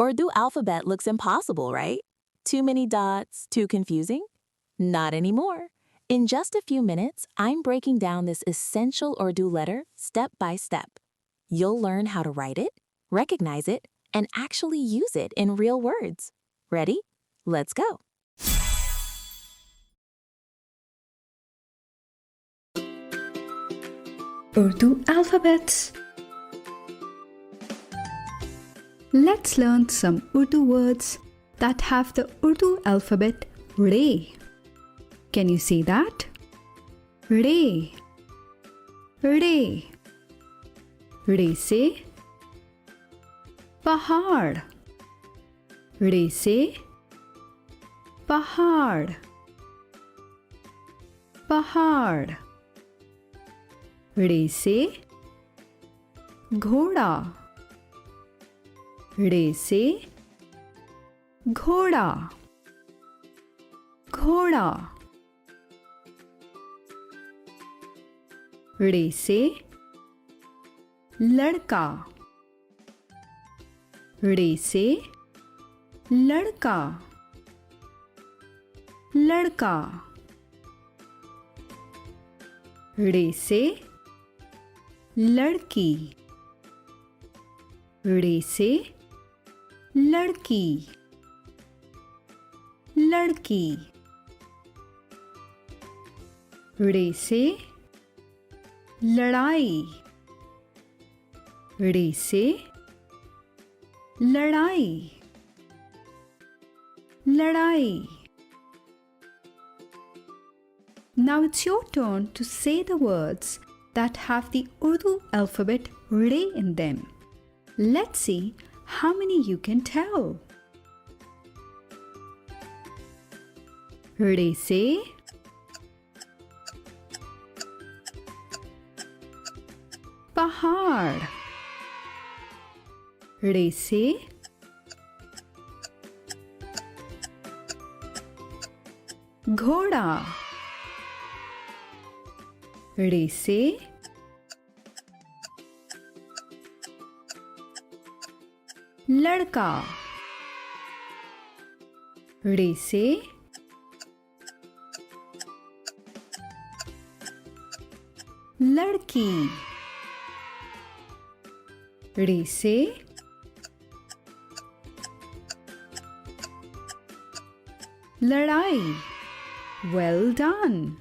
Urdu alphabet looks impossible, right? Too many dots, too confusing? Not anymore. In just a few minutes, I'm breaking down this essential Urdu letter step by step. You'll learn how to write it, recognize it, and actually use it in real words. Ready? Let's go. Urdu Alphabets. Let's learn some Urdu words that have the Urdu alphabet Re. Can you see that? Re. Re. Re se pahad. Re se pahad. Pahad. Re se ghoda. Re se ghoda. Ghoda. Re se ladka. Re se ladka. Ladka. Re se ladki. Re se ladki. Ladki. Re se लड़ाई. रे से लड़ाई. लड़ाई. Now it's your turn to say the words that have the Urdu alphabet Re in them. Let's see how many you can tell. Re se पहाड़. रे से घोड़ा. रे से लड़का. रे से लड़की. Re se ladai. Well done.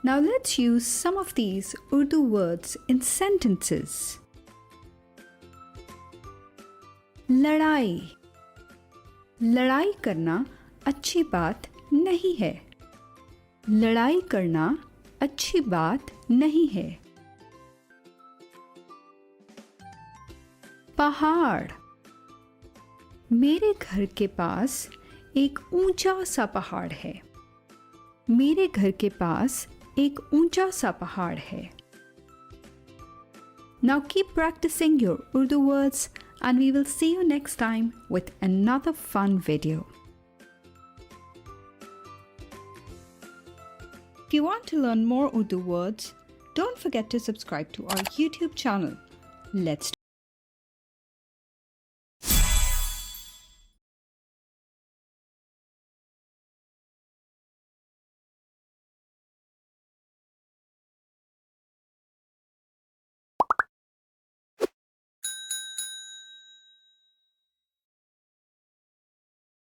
Now let's use some of these Urdu words in sentences. लड़ाई. लड़ाई करना अच्छी बात नहीं है. लड़ाई करना अच्छी बात नहीं है. पहाड़. मेरे घर के पास एक ऊंचा सा पहाड़ है. मेरे घर के पास एक ऊंचा सा पहाड़ है. Now keep practicing your Urdu words and we will see you next time with another fun video. If you want to learn more Urdu words, don't forget to subscribe to our YouTube channel. Let's